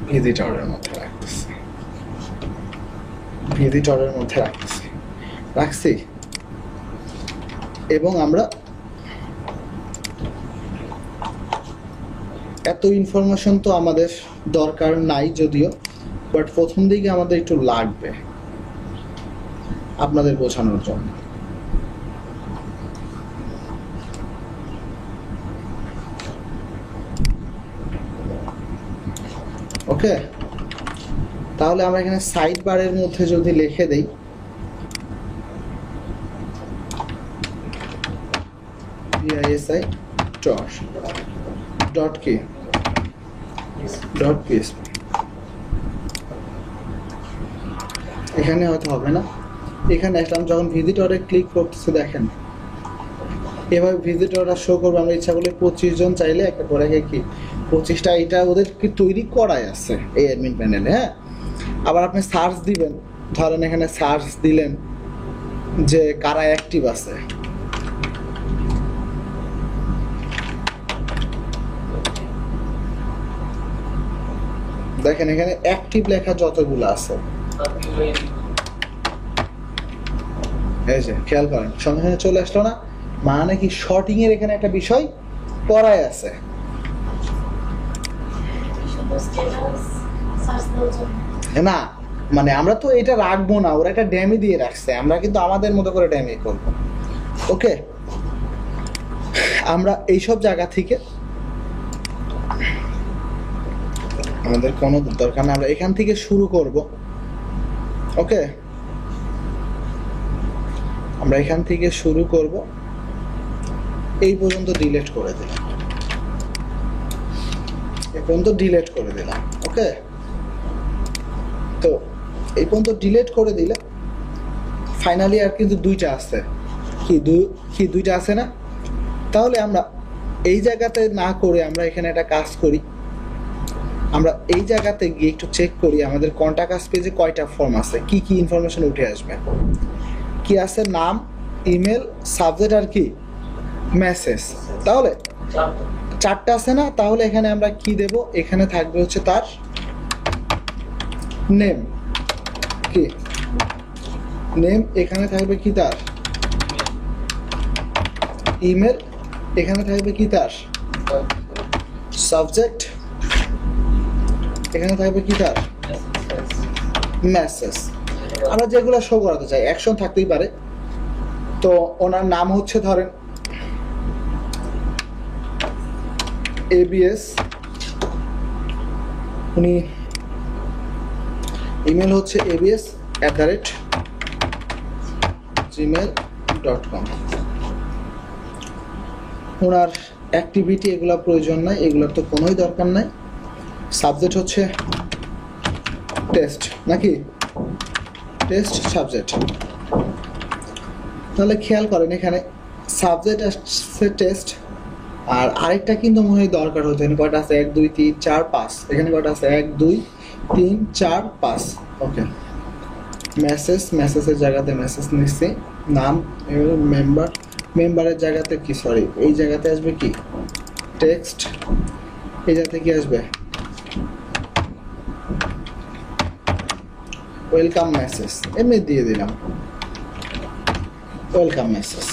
ভিজিটরের মধ্যে রাখতেছি, ভিজিটরের মধ্যে রাখতেছি, রাখছি। এবং আমরা এত ইনফরমেশন তো আমাদের দরকার নাই যদিও, বাট প্রথম দিকে আমাদের একটু লাগবে আপনাদের বোঝানোর জন্য। ওকে, তাহলে আমরা এখানে সাইড বারের মধ্যে যদি লিখে দেই VISI ডট কি ডট পিএসপি, এখানে হয়তো হবে না। এখানে আসলাম, যখন ভিজিটরে ক্লিক করতেছে দেখেন এভাবে ভিজিটররা শো করবে। আমরা ইচ্ছা করলে 25 জন চাইলে একটা করে কি 25টা, এটা ওদের কি তৈরি করাই আছে এই অ্যাডমিন প্যানেলে। হ্যাঁ, আবার আপনি সার্চ দিবেন, ধরেন এখানে সার্চ দিলেন যে কারা অ্যাক্টিভ আছে, দেখেন এখানে অ্যাক্টিভ লেখা যতগুলো আছে, এই যে খেয়াল করেন সঙ্গে সঙ্গে চলে আসলো না, মানে কি শর্টিং এর এখানে একটা বিষয় করাই আছে। না মানে আমরা তো এটা রাখবো না, ওরা একটা ড্যামি দিয়ে রাখছে, আমরা কিন্তু আমাদের মতো করে ড্যামি করব। ওকে, আমরা এইসব জায়গা থেকে আমাদের কোনো দরকার না, আমরা এখান থেকে শুরু করব। ওকে, আমরা এখান থেকে শুরু করব, এই পর্যন্ত ডিলিট করে দিলাম, এই পর্যন্ত ডিলিট করে দিলাম। ওকে, তো এই পর্যন্ত ডিলিট করে দিলে ফাইনালি আর কিন্তু দুইটা আছে, কি দুইটা আছে না। তাহলে আমরা এই জায়গাতে না করে আমরা এখানে একটা কাজ করি, আমরা এই জায়গাতে গিয়ে একটু চেক করি আমাদের কন্টাক্ট পেজে কয়টা ফর্ম আছে, কি কি ইনফরমেশন উঠে আসবে। কি আছে, নাম, ইমেল, সাবজেক্ট আর কি মেসেজ। তাহলে 4টা আছে না, তাহলে এখানে আমরা কি দেব, এখানে থাকবে হচ্ছে তার নেম, কি নেম, এখানে থাকবে কি তার ইমেল, এখানে থাকবে কি তার সাবজেক্ট, এখানে থাকবে কি তার মেসেজ। আমরা যেগুলো শো করাতে চাই, অ্যাকশন থাকতেই পারে। তো ওনার নাম হচ্ছে ধরেন ABS, উনি ইমেল হচ্ছে abs@gmail.com। ওনার অ্যাক্টিভিটি এগুলো প্রয়োজন নাই, এগুলোর তো কোনোই দরকার নাই। সাবজেক্ট হচ্ছে টেস্ট, নাকি টেস্ট সাবজেক্ট। তাহলে খেয়াল করেন এখানে সাবজেক্ট আসছে টেস্ট, আর আরেকটা কিন্তু মনে হয় দরকার হতো। এখানে কয়টা আছে? 1 2 3 4 5। এখানে কয়টা আছে? 1 2 3 4 5। ওকে, মেসেজের জায়গাতে মেসেজ নিচ্ছি, নাম মেম্বারের জায়গাতে কি, সরি এই জায়গাতে আসবে কি টেক্সট, এই জায়গাতে কি আসবে ওয়েলকাম মেসেজ, এমনি দিয়ে দিলাম ওয়েলকাম মেসেজ।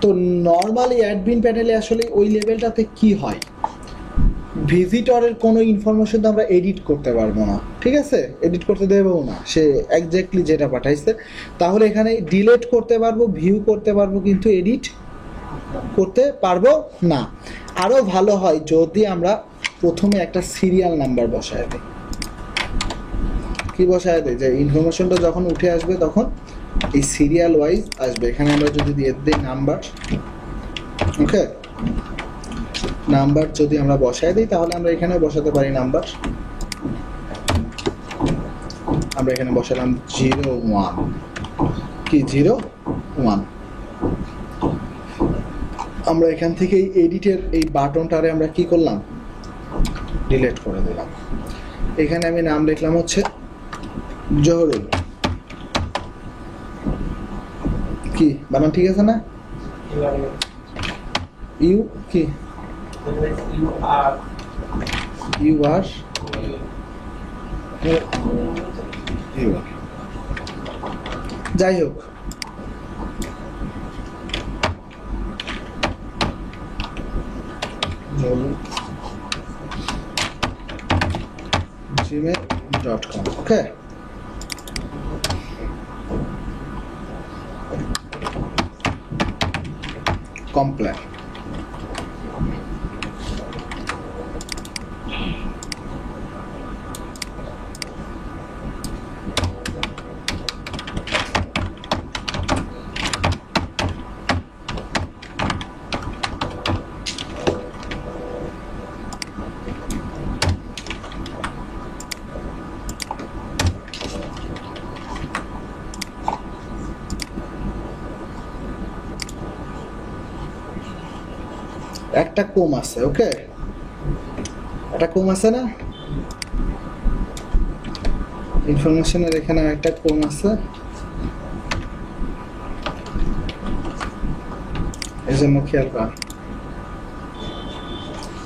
তো নর্মালি অ্যাডমিন প্যানেলে আসলে ওই লেভেলটাতে কি হয়, ভিজিটরের কোনো ইনফরমেশন তো আমরা এডিট করতে পারবো না, ঠিক আছে, এডিট করতে দেবো না, সে এক্স্যাক্টলি যেটা পাঠাইছে। তাহলে এখানে ডিলিট করতে পারবো, ভিউ করতে পারবো, কিন্তু এডিট করতে পারবো না। আরও ভালো হয় যদি আমরা প্রথমে একটা সিরিয়াল নাম্বার বসায় দিই। কি বসায় দিই? যে ইনফরমেশনটা যখন উঠে আসবে তখন এই সিরিয়াল ওয়াইজ আসবে। এখানে আমরা যদি দিয়ে দিই নাম্বার, ওকে, নাম্বার যদি আমরা বসায় দিই তাহলে আমরা এখানে বসাতে পারি নাম্বার। আমরা এখানে বসালাম 01, কি 01। আমরা এখান থেকে এই এডিটের এই বাটনটারে আমরা কি করলাম, ডিলিট করে দিলাম। এখানে আমি নাম লিখলাম হচ্ছে জহরুল। কি বানান ঠিক আছে না? ইউ কি ইউ আর যাই হোক, gmail.com, ওকে। কমপ্লেন, একটা কম আছে, ওকে, একটা কম আছে না, ইনফরমেশনের এখানে একটা কম আছে, এই জন্য খেয়াল কর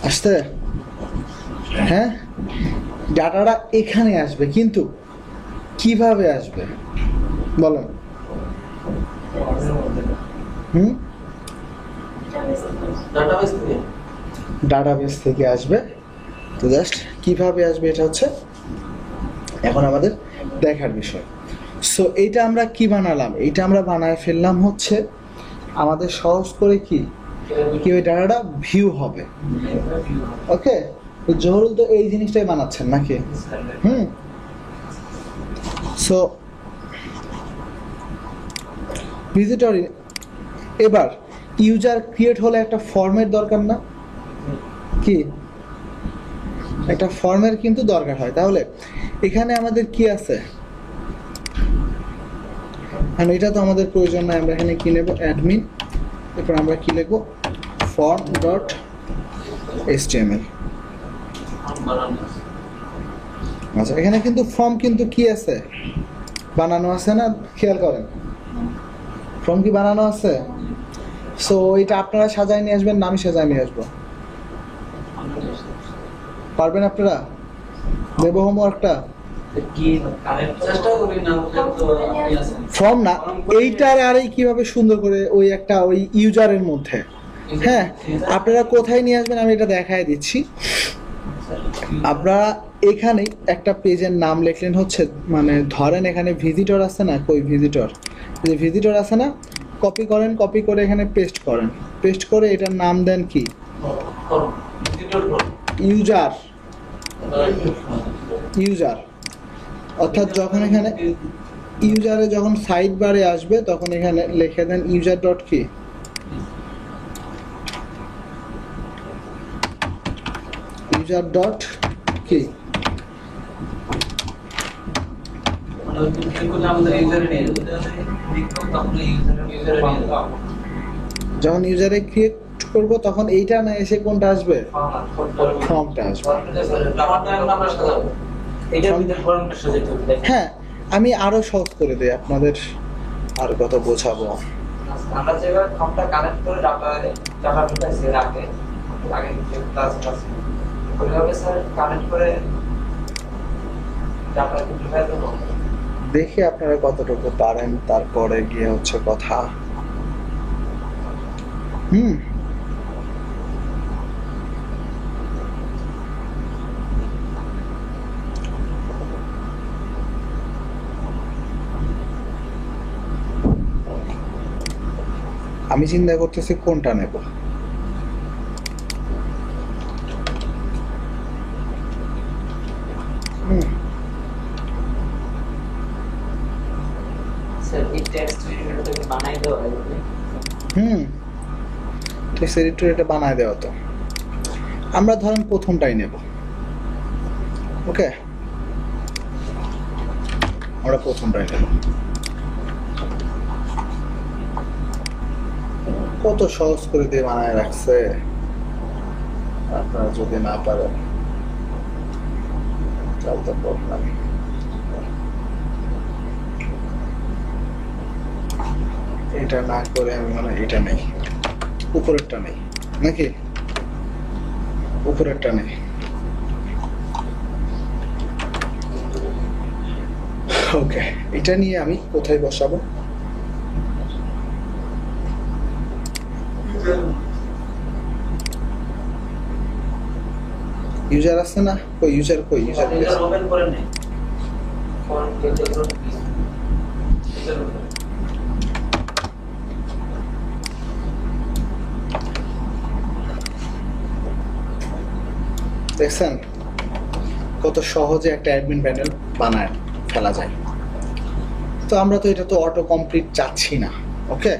আসতে। হ্যাঁ, ডাটাটা এখানে আসবে, কিন্তু কিভাবে আসবে বলেন? ডাটাবেস থেকে আসবে। তো জাস্ট কিভাবে আসবে এটা হচ্ছে এখন আমাদের দেখার বিষয়। সো এইটা আমরা কি বানালাম, এইটা আমরা বানায় ফেললাম হচ্ছে আমাদের সহজ করে কি ওই ডাটাটা ভিউ হবে, ওকে। তো জহরুল তো এই জিনিসটাই বানাচ্ছেন নাকি? সো ভিজিটর, এবার ইউজার ক্রিয়েট হলে একটা ফর্মের দরকার না? কি একটা ফর্মের কিন্তু দরকার হয়। তাহলে এখানে আমাদের কি আছে, এটা তো আমাদের প্রয়োজন নাই। আমরা এখানে কি নেব, অ্যাডমিন, এরপর আমরা কি লিখবো, form.html। আচ্ছা, এখানে কিন্তু ফর্ম কিন্তু কি আছে, বানানো আছে না? খেয়াল করেন, ফর্ম কি বানানো আছে? সো এটা আপনারা সাজায় নিয়ে আসবেন না আমি সাজায় নিয়ে আসবো? পারবেন আপনারা? দেব হোমওয়ার্কটা? ফর্ম না, এইটার আর কিভাবে সুন্দর করে ওই একটা ওই ইউজারের মধ্যে, হ্যাঁ, আপনারা কোথায় নিয়ে আসবেন আমি এটা দেখায় দিচ্ছি। আপনারা এখানে একটা পেজের নাম লিখলেন হচ্ছে, মানে ধরেন এখানে ভিজিটর আছে না, কই ভিজিটর, যে ভিজিটর আছে না, কপি করেন, কপি করে এখানে পেস্ট করেন, পেস্ট করে এটার নাম দেন কি, ইউজার। ইউজার অর্থাৎ যখন এখানে ইউজারে যখন সাইড বারে আসবে তখন এখানে লিখে দেন ইউজার ডট কি, ইউজার ডট কি, যখন ইউজারে ক্রিয়েট করব তখন এইটা না এসে কোনটা আসবে, ফর্মটা আসবে। হ্যাঁ, আমি আরো সহজ করে দিই আপনাদের, আর কত বোঝাবো। আমরা যেভাবে ফর্মটা কানেক্ট করে ডাটা ঢুকাইছি এর আগে ক্লাস ওইভাবে স্যার কানেক্ট করে ডাটা ঢুকাই দেবো। দেখি আপনারা কতটুকু পারেন, তারপরে গিয়ে হচ্ছে কথা। আমি চিন্তা করতেছি কোনটা নেব। স্যার এই টেক্সট এডিটরটাকে বানাই দেওয়া হয় টেক্সট এডিটর এটা বানায় দেওয়া। তো আমরা ধরেন প্রথমটাই নেব। ওকে, আমরা প্রথমটাই নেব। কত সহজ করে দিয়ে বানায় রাখছে, আপনারা যদি না পারেন তাহলে তো প্রবলেম। এটা না করে আমি মানে এটা নেই, উপরেরটা নেই নাকি, উপরেরটা নেই। ওকে, এটা নিয়ে আমি কোথায় বসাবো? ইউজার আছে না? কই ইউজার, কই ইউজার ওপেন করে নেই ফর্ম কেটে দেখছেন কত সহজে একটা অ্যাডমিন প্যানেল বানায় ফেলা যায়। তো আমরা তো এটা তো অটো কমপ্লিট চাচ্ছি না। ওকে,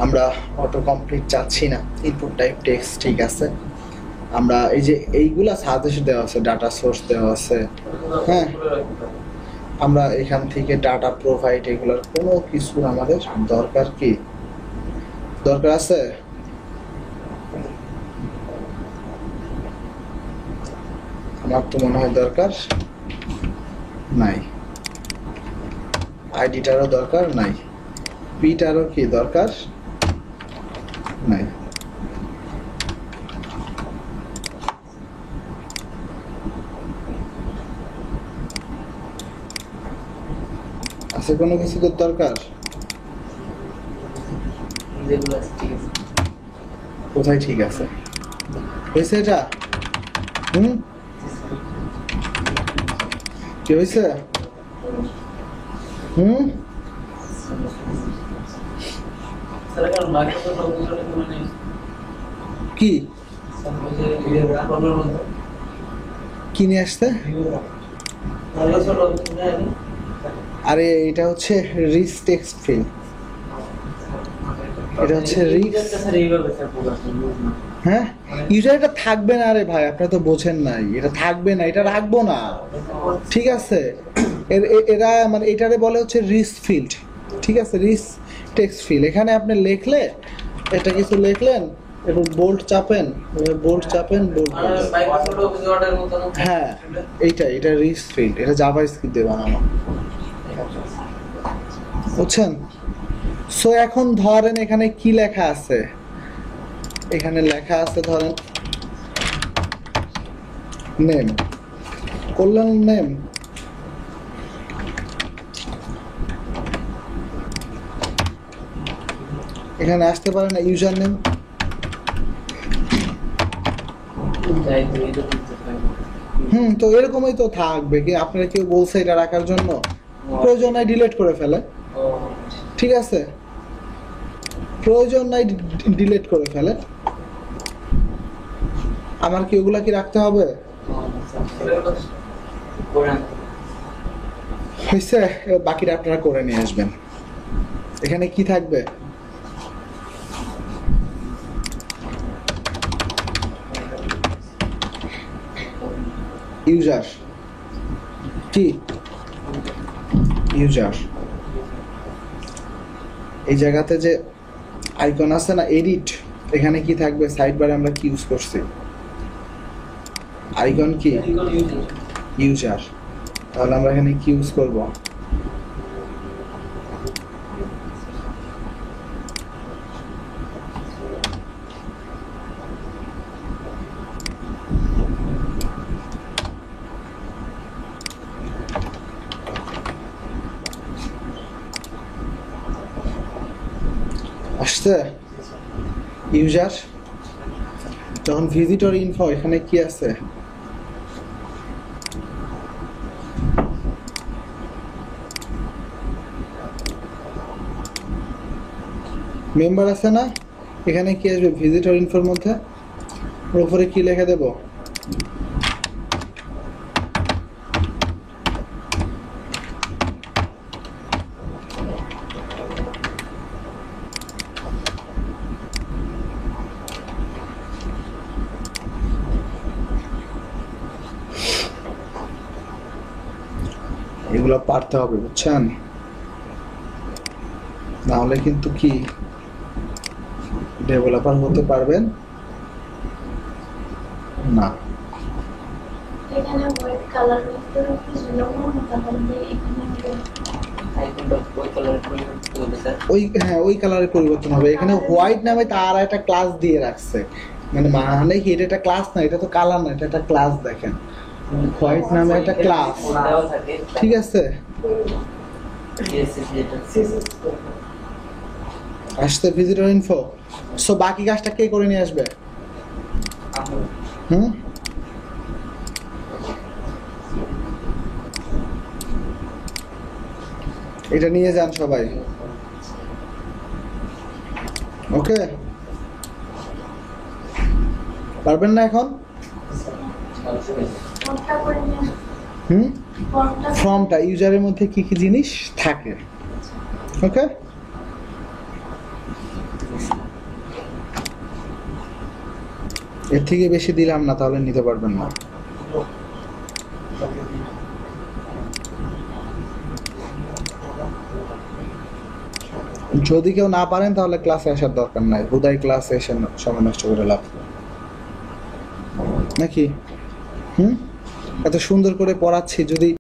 আমরা অটো কমপ্লিট চাচ্ছি না। ইনপুট টাইপ টেক্সট ঠিক আছে, আমরা এই যে এইগুলা সাজেশন দেওয়া আছে, ডাটা সোর্স দেওয়া আছে। হ্যাঁ, আমরা এখান থেকে ডাটা প্রোভাইড এগুলোর কোনো কিছু আমাদের দরকার কি দরকার আছে? আমার তো মনে হয় দরকার নাই। আইডিটারও দরকার নাই, পিটারও কি দরকার নাই। আছে কোনো কিছু দরকার? কোথায় ঠিক আছে? হয়েছে এটা? কি হয়েছে? কি কি নিয়ে আসতে? আরে এটা হচ্ছে রিচ টেক্সট ফিল্ড, এটা হচ্ছে রিচ। হ্যাঁ, ইউজার এটা থাকবে না। আরে ভাই, আপনারা তো বোঝেন নাই, এটা থাকবে না, এটা রাখবো না। ঠিক আছে, এরা মানে এটারে বলে হচ্ছে রিচ ফিল্ড। ঠিক আছে, রিচ টেক্সট ফিল্ড। এখানে আপনি লিখলে, এটা কিছু লিখলেন, এরপর বোল্ড চাপেন, বোল্ড চাপেন, বোল্ড। হ্যাঁ, এটা রিচ ফিল্ড, এটা জাভাস্ক্রিপ্ট দিয়ে বানানো, বুঝছেন? সো এখন ধরেন এখানে কি লেখা আছে, এখানে লেখা আছে ধরেন নেম, করলেন নেম, এখানে আসতে পারে না ইউজার নেম। তো এরকমই তো থাকবে। কি আপনারা কেউ বলছে এটা রাখার জন্য? প্রয়োজন নাই, ডিলিট করে ফেলে। ঠিক আছে, প্রয়োজন নাই, ডিলিট করে ফেলে। আমার কি ওগুলা কি রাখতে হবে? হয়েছে, বাকিটা আপনারা করে নিয়ে আসবেন। এখানে কি থাকবে? ইউজার কি ইউজার, এই জায়গাতে যে আইকন আছে না এডিট, এখানে কি থাকবে? সাইড বারে আমরা কি ইউজ করছি? আইকন কি? ইউজার। তাহলে আমরা এখানে কি ইউজ করব? আসছে ইউজার। যখন ভিজিটর ইনফো, এখানে কি আছে? মেম্বার আছে না? এখানে কি আসবে ভিজিটর ইনফোর মধ্যে? ওর উপরে কি লিখে দেব? এগুলো পারতে হবে, বুঝছেন? নাহলে কিন্তু কি ডেভেলপার হতে পারবেন না। এখানে হোয়াইট কালার ভিতরে কিছু লোগো তাহলে এখানে আইকনটা ওই কালারের পরিবর্তন করবে স্যার। ওই কালারের পরিবর্তন হবে। এখানে হোয়াইট নামে তার একটা ক্লাস দিয়ে রাখছে, মানে কি এটা একটা ক্লাস না, এটা তো কালার না, এটা একটা ক্লাস। দেখেন হোয়াইট নামে একটা ক্লাস, দেওয়া থাকে। ঠিক আছে? আসতে ভিজিটর ইনফো। সো বাকি কাজটা কে করে নিয়ে আসবে? হুম, এটা নিয়ে যান সবাই। ওকে, পারবেন না এখন? কোনটা করে নিয়ে হুম, কোনটা ফর্মটা ইউজারের মধ্যে কি কি জিনিস থাকে। ওকে, এর থেকে বেশি দিলাম না, তাহলে নিতে পারবেন না। যদি কেউ না পারেন তাহলে ক্লাসে আসার দরকার নাই, হুদাই ক্লাসে এসে সময় নষ্ট করে লাভ নাকি? এত সুন্দর করে পড়াচ্ছি, যদি